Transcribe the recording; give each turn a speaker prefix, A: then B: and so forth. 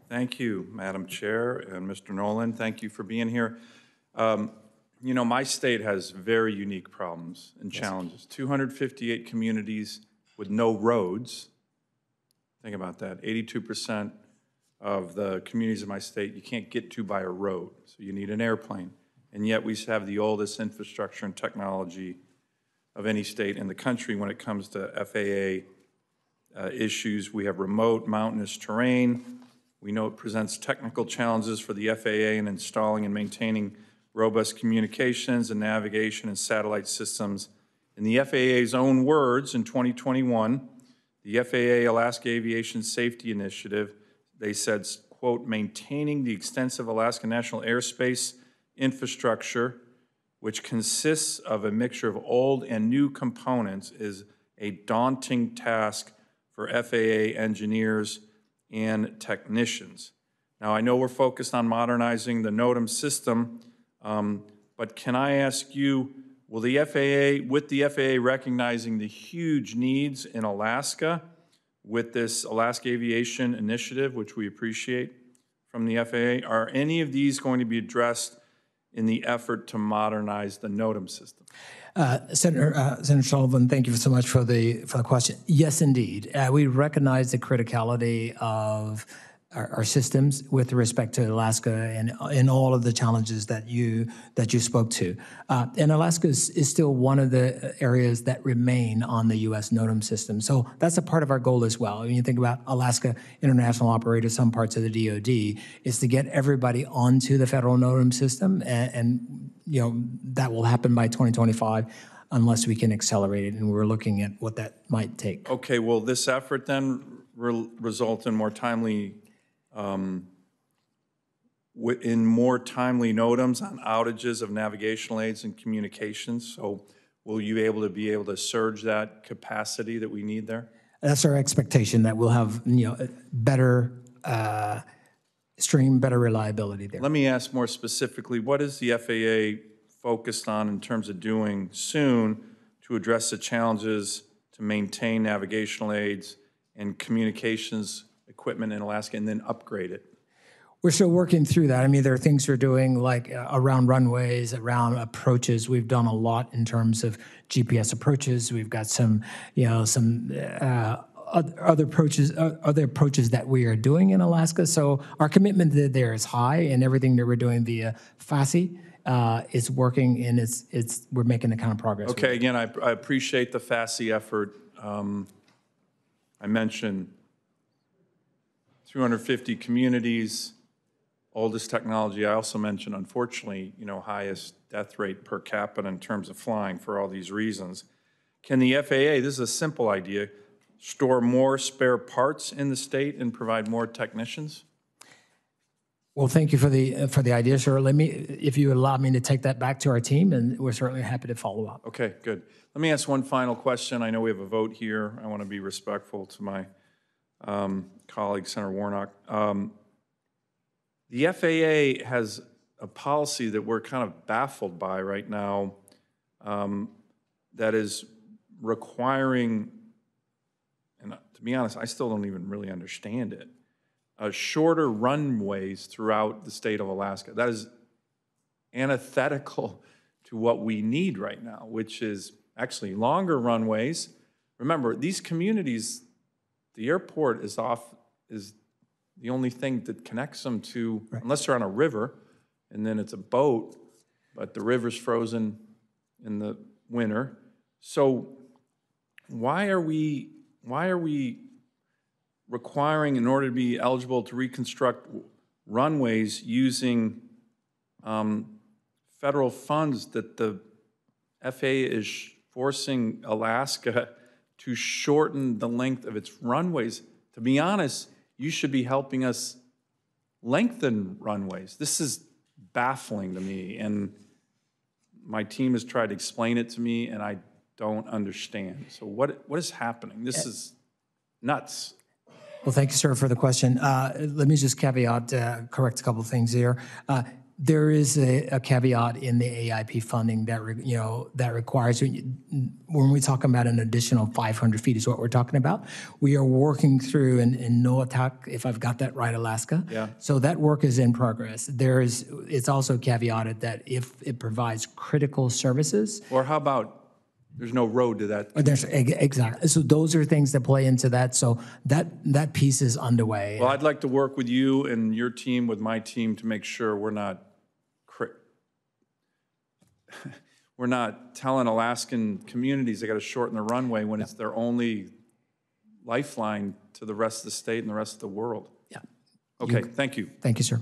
A: Thank you, Madam Chair, and Mr. Nolan. Thank you for being here. You know, my state has very unique problems and challenges. 258 communities with no roads. Think about that. 82% of the communities in my state you can't get to by a road, so you need an airplane. And yet we have the oldest infrastructure and technology of any state in the country when it comes to FAA issues. We have remote mountainous terrain. We know it presents technical challenges for the FAA in installing and maintaining robust communications and navigation and satellite systems. In the FAA's own words, in 2021, the FAA Alaska Aviation Safety Initiative, they said, quote, maintaining the extensive Alaska National Airspace infrastructure, which consists of a mixture of old and new components, is a daunting task for FAA engineers and technicians. Now, I know we're focused on modernizing the NOTAM system, but can I ask you, will the FAA, with the FAA recognizing the huge needs in Alaska with this Alaska Aviation Initiative, which we appreciate from the FAA, are any of these going to be addressed in the effort to modernize the NOTAM system?
B: Senator Sullivan, thank you so much for the question. Yes, indeed. We recognize the criticality of our systems with respect to Alaska and all of the challenges that you spoke to. And Alaska is still one of the areas that remain on the U.S. NOTAM system. So that's a part of our goal as well. When you think about Alaska International Operators, some parts of the DoD, is to get everybody onto the federal NOTAM system, and you know that will happen by 2025 unless we can accelerate it, and we're looking at what that might take.
A: Okay, will this effort then result in more timely NOTAMs on outages of navigational aids and communications? So will you be able to surge that capacity that we need there?
B: That's our expectation, that we'll have better stream, better reliability there.
A: Let me ask more specifically, what is the FAA focused on in terms of doing soon to address the challenges to maintain navigational aids and communications equipment in Alaska and then upgrade it?
B: We're still working through that. I mean, there are things we're doing like around runways, around approaches. We've done a lot in terms of GPS approaches. We've got some, other approaches that we are doing in Alaska. So our commitment there is high, and everything that we're doing via FASI is working, and we're making the kind of progress.
A: Okay, again, I appreciate the FASI effort. I mentioned 250 communities, oldest technology. I also mentioned, unfortunately, highest death rate per capita in terms of flying for all these reasons. Can the FAA, this is a simple idea, store more spare parts in the state and provide more technicians?
B: Well, thank you for the idea, sir. If you allow me to take that back to our team, and we're certainly happy to follow up.
A: Okay, good. Let me ask one final question. I know we have a vote here. I want to be respectful to my colleague, Senator Warnock. The FAA has a policy that we're kind of baffled by right now that is requiring, and to be honest, I still don't even really understand it, shorter runways throughout the state of Alaska. That is antithetical to what we need right now, which is actually longer runways. Remember, these communities, the airport is the only thing that connects them to, right, unless they're on a river, and then it's a boat, but the river's frozen in the winter. So why are we requiring, in order to be eligible to reconstruct runways, using federal funds that the FAA is forcing Alaska to shorten the length of its runways? To be honest, you should be helping us lengthen runways. This is baffling to me, and my team has tried to explain it to me, and I don't understand. So what is happening? This is nuts.
B: Well, thank you, sir, for the question. Let me just caveat, correct a couple of things here. There is a caveat in the AIP funding that, that requires, when we talk about an additional 500 feet is what we're talking about, we are working through in Noatak, if I've got that right, Alaska.
A: Yeah.
B: So that work is in progress. It's also caveated that if it provides critical services.
A: Or how about there's no road to that?
B: Exactly. So those are things that play into that. So that piece is underway.
A: Well, I'd like to work with you and your team, with my team, to make sure we're not telling Alaskan communities they got to shorten the runway when it's their only lifeline to the rest of the state and the rest of the world.
B: Yeah.
A: Okay, thank you.
B: Thank you, sir.